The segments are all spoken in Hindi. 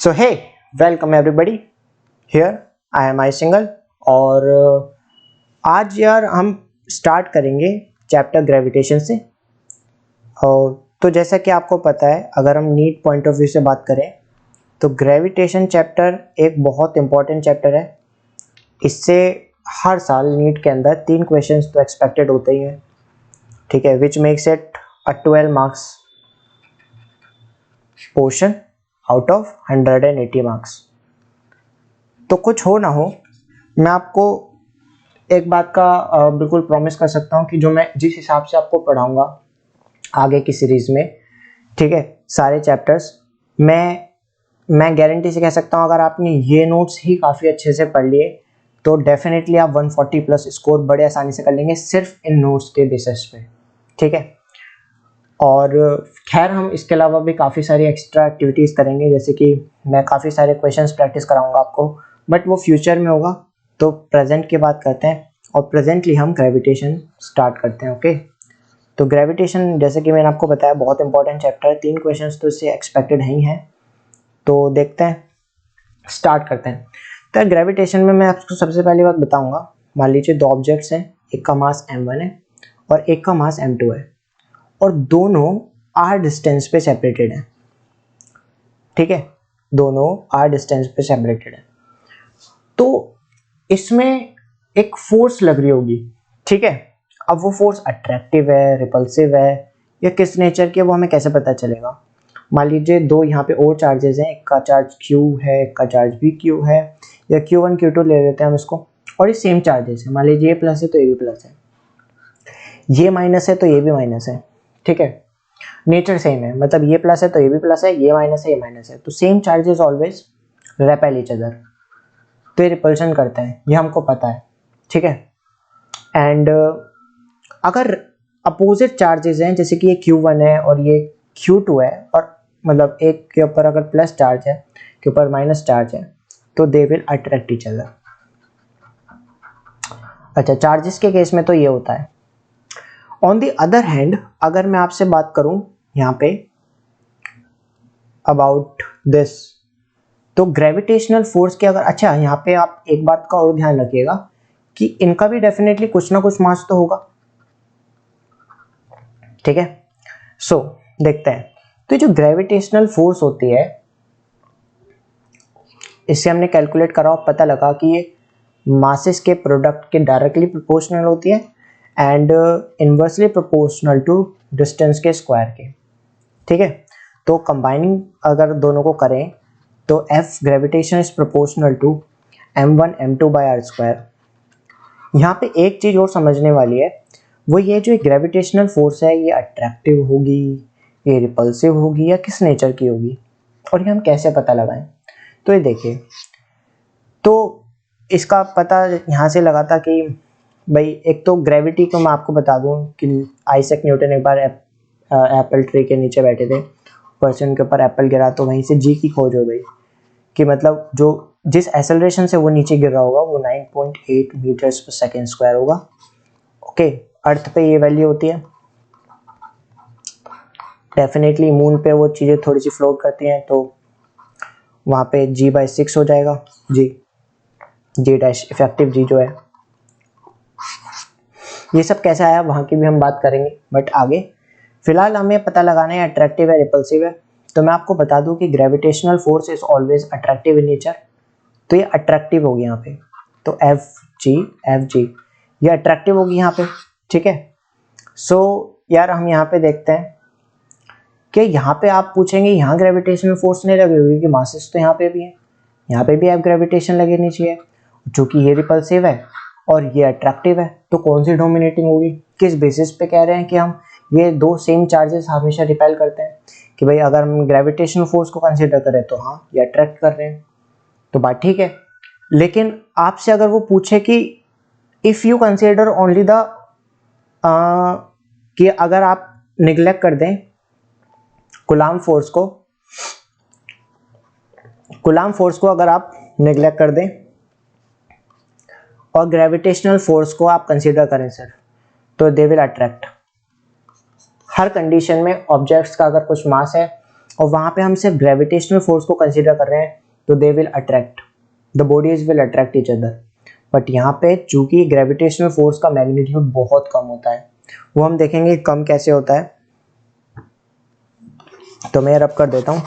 So hey welcome everybody here I am I single और आज यार हम स्टार्ट करेंगे चैप्टर ग्रेविटेशन से। और तो जैसा कि आपको पता है, अगर हम नीट पॉइंट ऑफ व्यू से बात करें तो ग्रेविटेशन चैप्टर एक बहुत इंपॉर्टेंट चैप्टर है। इससे हर साल नीट के अंदर 3 क्वेश्चंस तो एक्सपेक्टेड होते ही हैं, ठीक है, which makes it a 12 marks portion out of 180 marks. तो कुछ हो ना हो, मैं आपको एक बात का बिल्कुल प्रॉमिस कर सकता हूँ कि जो मैं जिस हिसाब से आपको पढ़ाऊँगा आगे की सीरीज़ में, ठीक है, सारे चैप्टर्स, मैं गारंटी से कह सकता हूँ अगर आपने ये नोट्स ही काफ़ी अच्छे से पढ़ लिए तो डेफिनेटली आप 140 प्लस स्कोर बड़े आसानी से कर लेंगे सिर्फ इन नोट्स के बेसिस पे, ठीक है। और खैर हम इसके अलावा भी काफ़ी सारी एक्स्ट्रा एक्टिविटीज़ करेंगे, जैसे कि मैं काफ़ी सारे क्वेश्चंस प्रैक्टिस कराऊंगा आपको, बट वो फ्यूचर में होगा। तो प्रेजेंट की बात करते हैं और प्रेजेंटली हम ग्रेविटेशन स्टार्ट करते हैं। ओके, तो ग्रेविटेशन जैसे कि मैंने आपको बताया बहुत इंपॉर्टेंट चैप्टर है, 3 क्वेश्चंस तो इससे एक्सपेक्टेड ही हैं। तो देखते हैं, स्टार्ट करते हैं। तो ग्रेविटेशन में मैं आपको सबसे पहली बात बताऊँगा, मान लीजिए 2 ऑब्जेक्ट्स हैं, एक का मास m1 है और एक का मास m2 है और दोनों r डिस्टेंस पे सेपरेटेड हैं, ठीक है, दोनों r डिस्टेंस पे सेपरेटेड हैं। तो इसमें एक फोर्स लग रही होगी, ठीक है। अब वो फोर्स अट्रैक्टिव है, रिपल्सिव है या किस नेचर की है, वो हमें कैसे पता चलेगा। मान लीजिए 2 यहाँ पे और चार्जेस हैं, एक का चार्ज q है, एक का चार्ज भी q है, या q1 q2 ले लेते हैं हम इसको, और ये सेम चार्जेस है। मान लीजिए ये प्लस है तो ये भी प्लस है, ये माइनस है तो ये भी माइनस है, ठीक है, नेचर सेम है, मतलब ये प्लस है तो ये भी प्लस है, ये माइनस है ये माइनस है, तो same charges always repel each other, तो ये रिपल्शन करते हैं, ये हमको पता है, ठीक है। एंड अगर अपोजिट चार्जेस हैं, जैसे कि ये Q1 है और ये Q2 है, और मतलब एक के ऊपर अगर प्लस चार्ज है, के ऊपर माइनस चार्ज है, तो they will attract each other. अच्छा, चार्जेस के केस में तो ये होता है। ऑन द अदर हैंड, अगर मैं आपसे बात करूं यहाँ पे अबाउट दिस, तो ग्रेविटेशनल फोर्स के अगर, अच्छा यहाँ पे आप एक बात का और ध्यान रखिएगा कि इनका भी डेफिनेटली कुछ ना कुछ मास तो होगा, ठीक है। सो देखते हैं, तो जो ग्रेविटेशनल फोर्स होती है, इससे हमने कैलकुलेट करा और पता लगा कि ये मासेस के प्रोडक्ट के डायरेक्टली प्रोपोर्शनल होती है and inversely proportional to distance के स्क्वायर के, ठीक है। तो कंबाइनिंग अगर दोनों को करें तो F gravitation is proportional to m1 m2 by r square. यहाँ पे एक चीज़ और समझने वाली है, वो ये जो ग्रेविटेशनल फोर्स है, ये अट्रैक्टिव होगी, ये रिपल्सिव होगी या किस नेचर की होगी, और ये हम कैसे पता लगाएं। तो ये देखिए, तो इसका पता यहाँ से लगा था कि भाई एक तो ग्रेविटी को मैं आपको बता दूँ कि आइजैक न्यूटन एक बार एप्पल ट्री के नीचे बैठे थे, पर्सन के ऊपर एप्पल गिरा, तो वहीं से जी की खोज हो गई कि मतलब जो जिस एक्सेलरेशन से वो नीचे गिर रहा होगा वो 9.8 मीटर्स पर सेकेंड स्क्वायर होगा। ओके, अर्थ पे ये वैल्यू होती है, डेफिनेटली मून पे वो चीज़ें थोड़ी सी फ्लोट करती हैं, तो वहाँ पे g/6 हो जाएगा, जी डैश इफेक्टिव जी जो है। ये सब कैसे आया वहाँ की भी हम बात करेंगे, बट आगे फिलहाल हमें पता लगाना है अट्रैक्टिव है रिपल्सिव है। तो मैं आपको बता दूं कि gravitational force is always attractive in nature, तो ये अट्रैक्टिव होगी यहाँ पे, तो एफ जी ये अट्रैक्टिव होगी यहाँ पे, ठीक है। सो यार हम यहाँ पे देखते हैं कि यहाँ पे आप पूछेंगे यहाँ ग्रेविटेशनल फोर्स नहीं लगी होगी कि मासेस तो यहाँ पे भी है, यहाँ पे भी आप ग्रेविटेशन लगनी चाहिए, जो कि ये रिपल्सिव है और ये अट्रैक्टिव है, तो कौन सी डोमिनेटिंग होगी, किस बेसिस पे कह रहे हैं कि हम ये दो सेम चार्जेस हमेशा रिपेल करते हैं, कि भाई अगर हम ग्रेविटेशनल फोर्स को कंसीडर करें तो हाँ ये अट्रैक्ट कर रहे हैं, तो बात ठीक है। लेकिन आपसे अगर वो पूछे कि if you consider only the, कि अगर आप निग्लेक्ट कर दें कूलाम्ब फोर्स को अगर आप निग्लेक्ट कर दें और ग्रेविटेशनल फोर्स को आप कंसीडर करें सर, तो they will attract. Her condition में ऑब्जेक्ट्स का अगर कुछ मास है और वहाँ पे हम सिर्फ ग्रेविटेशनल फोर्स को कंसीडर कर रहे हैं, तो they will attract, the bodies will attract each other. But यहाँ पे चूंकि ग्रेविटेशनल फोर्स का मैग्नीट्यूड बहुत कम होता है, वो हम देखेंगे कम कैसे होता है। तो मैं रब कर देता हूँ।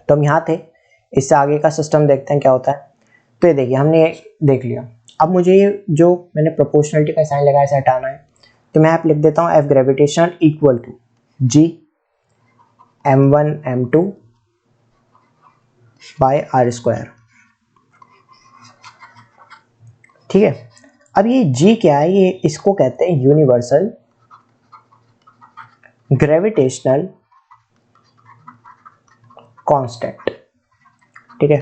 तो हम यहाँ थे, इससे आगे का सिस्टम देखते हैं क्या होता है। तो ये देखिए हमने देख लिया। अब मुझे ये जो मैंने प्रोपोर्शनलिटी का साइन लगाया इसे हटाना है, तो मैं यहाँ पे लिख देता हूँ F gravitational equal to G m1 m2 by r square. ठीक है, अब ये g क्या है, ये इसको कहते हैं यूनिवर्सल ग्रेविटेशनल कांस्टेंट। ठीक है,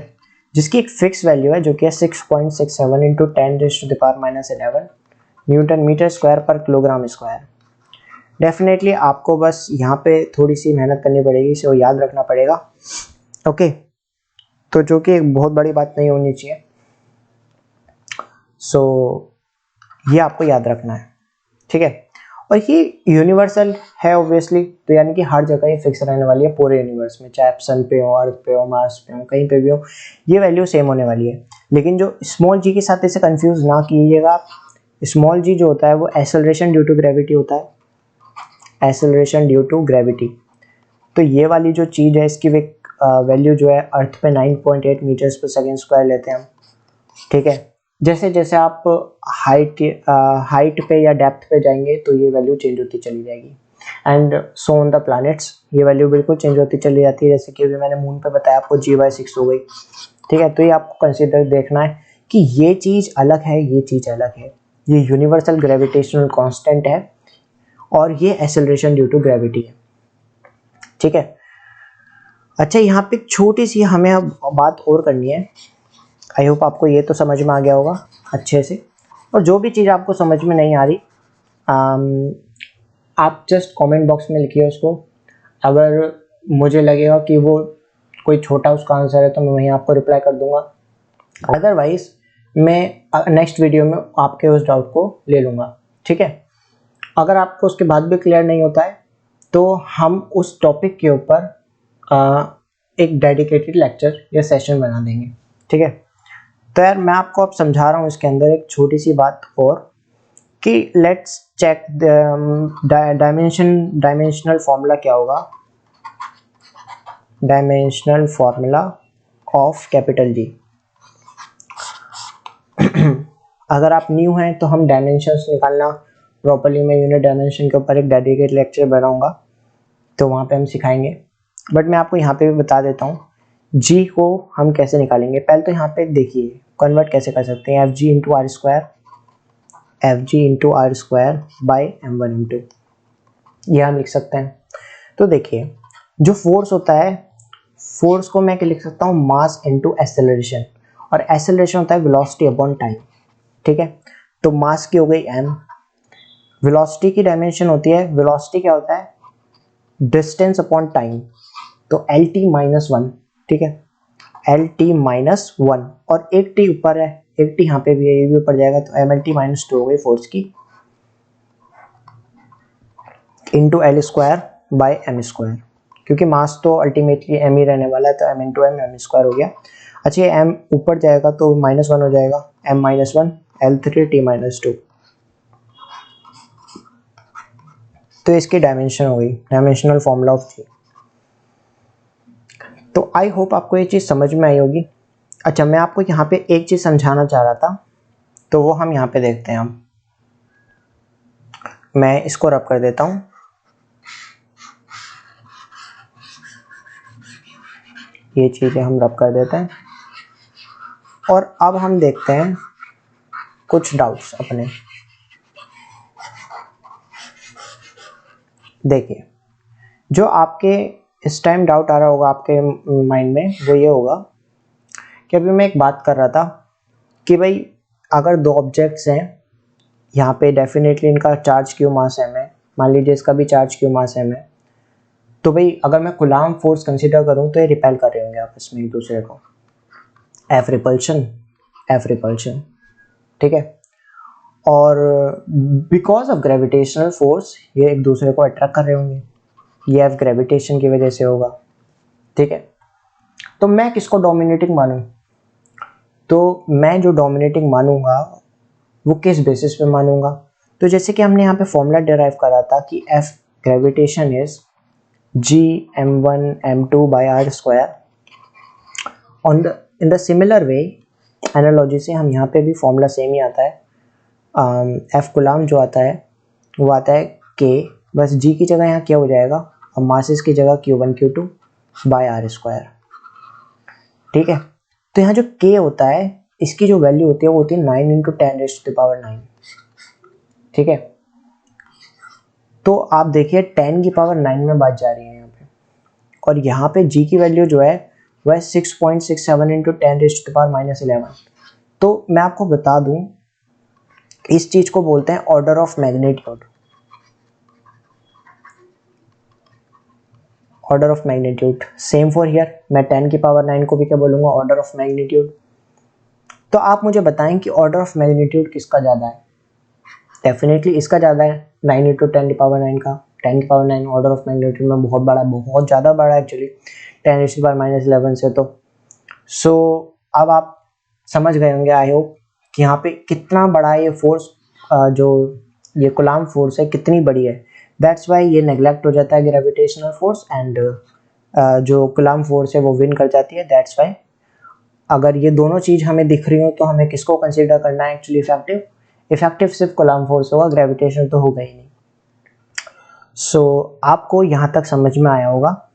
जिसकी एक फिक्स वैल्यू है जो कि है 6.67 इंटू 10⁻⁻11 न्यूटन मीटर स्क्वायर पर किलोग्राम स्क्वायर। डेफिनेटली आपको बस यहाँ पे थोड़ी सी मेहनत करनी पड़ेगी, इसे याद रखना पड़ेगा। ओके, तो जो कि एक बहुत बड़ी बात नहीं होनी चाहिए। सो ये आपको याद रखना है। ठीक है, और ये यूनिवर्सल है ऑब्वियसली, तो यानी कि हर जगह ये फिक्स रहने वाली है पूरे यूनिवर्स में, चाहे आप सन पे हो, अर्थ पे हो, मार्स पे हो, कहीं पे भी हो, ये वैल्यू सेम होने वाली है। लेकिन जो स्मॉल जी के साथ इसे कंफ्यूज ना कीजिएगा आप। स्मॉल जी जो होता है वो एक्सेलरेशन ड्यू टू ग्रेविटी होता है, एक्सेलरेशन ड्यू टू ग्रेविटी। तो ये वाली जो चीज़ है इसकी वैल्यू जो है अर्थ पे 9.8 मीटर्स पर सेकेंड स्क्वायर लेते हैं हम। ठीक है, जैसे जैसे आप हाइट पे या डेप्थ पे जाएंगे तो ये वैल्यू चेंज होती चली जाएगी। And so on the planets ये वैल्यू बिल्कुल चेंज होती चली जाती है। जैसे कि अभी मैंने मून पे बताया आपको g/6 हो गई। ठीक है, तो ये आपको कंसिडर देखना है कि ये चीज़ अलग है, ये चीज़ अलग है। ये यूनिवर्सल ग्रेविटेशनल कांस्टेंट है और ये एक्सेलरेशन ड्यू टू ग्रेविटी है। ठीक है, अच्छा यहाँ पे एक छोटी सी हमें अब बात और करनी है। आई होप आपको ये तो समझ में आ गया होगा अच्छे से। और जो भी चीज़ आपको समझ में नहीं आ रही आप जस्ट कमेंट बॉक्स में लिखिए उसको। अगर मुझे लगेगा कि वो कोई छोटा उसका आंसर है तो मैं वहीं आपको रिप्लाई कर दूंगा। अदरवाइज मैं नेक्स्ट वीडियो में आपके उस डाउट को ले लूँगा। ठीक है, अगर आपको उसके बाद भी क्लियर नहीं होता है तो हम उस टॉपिक के ऊपर एक डेडिकेटेड लेक्चर या सेशन बना देंगे। ठीक है, तो यार मैं आपको अब समझा रहा हूँ इसके अंदर एक छोटी सी बात और कि लेट्स चेक डायमेंशनल फॉर्मूला क्या होगा। Dimensional formula of capital G. अगर आप न्यू हैं तो हम डायमेंशंस निकालना प्रॉपर्ली मैं यूनिट डायमेंशन के ऊपर एक डेडिकेटेड लेक्चर बनाऊंगा, तो वहाँ पे हम सिखाएंगे। बट मैं आपको यहाँ पे भी बता देता हूँ जी को हम कैसे निकालेंगे। पहले तो यहाँ पे देखिए कन्वर्ट कैसे कर सकते हैं, F G into r square by m1 m2, ये हम लिख सकते हैं। तो देखिए जो फोर्स होता है, फोर्स को मैं क्या लिख सकता हूँ, मास इंटू एक्सेलरेशन, और एक्सेलरेशन होता है वेलोसिटी अपॉन टाइम। ठीक है, तो मास की हो गई m, वेलोसिटी की डायमेंशन होती है, वेलोसिटी क्या होता है, डिस्टेंस अपॉन टाइम, तो LT-1। ठीक है, LT-1 और एक टी ऊपर है, एक टी यहाँ पे भी है, ये भी ऊपर जाएगा, तो MLT-2 हो गई फोर्स की, into L square by m square, क्योंकि मास तो अल्टीमेटली m ही रहने वाला है, तो m इंटू एम स्क्वायर हो गया। अच्छा ये m ऊपर जाएगा तो -1 हो जाएगा, m-1 L3T-2, तो इसकी डायमेंशन हो गई, डायमेंशनल फॉर्मूला ऑफ जी। तो आई होप आपको ये चीज़ समझ में आई होगी। अच्छा मैं आपको यहाँ पे एक चीज़ समझाना चाह रहा था, तो वो हम यहाँ पे देखते हैं। हम मैं इसको रब कर देता हूँ। ये चीज़ें हम रब कर देते हैं और अब हम देखते हैं कुछ डाउट्स अपने। देखिए जो आपके इस टाइम डाउट आ रहा होगा आपके माइंड में, वो ये होगा कि अभी मैं एक बात कर रहा था कि भाई अगर दो ऑब्जेक्ट्स हैं, यहाँ पे डेफिनेटली इनका चार्ज क्यू मास m है, मान लीजिए इसका भी चार्ज क्यू मास m है, तो भाई अगर मैं कूलम्ब फोर्स कंसीडर करूँ तो ये रिपेल कर रहे होंगे आपस में एक दूसरे को, एफ रिपल्शन। ठीक है। और बिकॉज ऑफ ग्रेविटेशनल फोर्स ये एक दूसरे को अट्रैक्ट कर रहे होंगे, ये एफ ग्रेविटेशन की वजह से होगा, ठीक है। तो मैं किसको डोमिनेटिंग मानूं? तो मैं जो डोमिनेटिंग मानूंगा वो किस बेसिस पे मानूंगा? तो जैसे कि हमने यहाँ पे फॉर्मूला डिराइव करा था कि F gravitation is G m1 m2 by r square. On the in the similar way analogy से हम यहाँ पे भी फॉर्मूला सेम ही आता है। एफ गुलाम जो आता है वो आता है के, बस जी की जगह यहाँ क्या हो जाएगा, और मासेस की जगह Q1 Q2 by r square, ठीक है। तो यहाँ जो के होता है इसकी जो वैल्यू होती है वो होती है 9 इंटू 10⁻⁹, ठीक है। तो आप देखिए 10 की पावर 9 में बात जा रही है यहाँ पे, और यहाँ पे जी की वैल्यू जो है वह 6.67 इंटू 10⁻⁻11। तो मैं आपको बता दूं इस चीज को बोलते हैं order of magnitude. Order of magnitude same for here, मैं 10 की पावर 9 को भी क्या बोलूंगा, ऑर्डर ऑफ मैग्नीट्यूड। तो आप मुझे बताएं कि ऑर्डर ऑफ मैग्नीट्यूड किसका ज़्यादा है? डेफिनेटली इसका ज़्यादा है, 9 इंटू 10 की पावर 9 का। 10 की पावर 9 ऑर्डर ऑफ मैग्नीट्यूड में बहुत बड़ा है, बहुत ज़्यादा बड़ा है एक्चुअली 10⁻⁻11 से। तो सो अब आप समझ गए होंगे आई होप कि यहाँ पे कितना बड़ा ये फोर्स, जो ये कूलाम फोर्स है कितनी बड़ी है। दैट्स वाई ये नेग्लेक्ट हो जाता है ग्रेविटेशनल फोर्स, एंड जो कूलाम फोर्स है वो विन कर जाती है। दैट्स वाई अगर ये दोनों चीज़ हमें दिख रही हो तो हमें किसको कंसीडर करना है एक्चुअली इफेक्टिव? इफेक्टिव सिर्फ कूलाम फोर्स होगा, ग्रेविटेशन तो होगा ही नहीं। सो आपको यहाँ तक समझ में आया होगा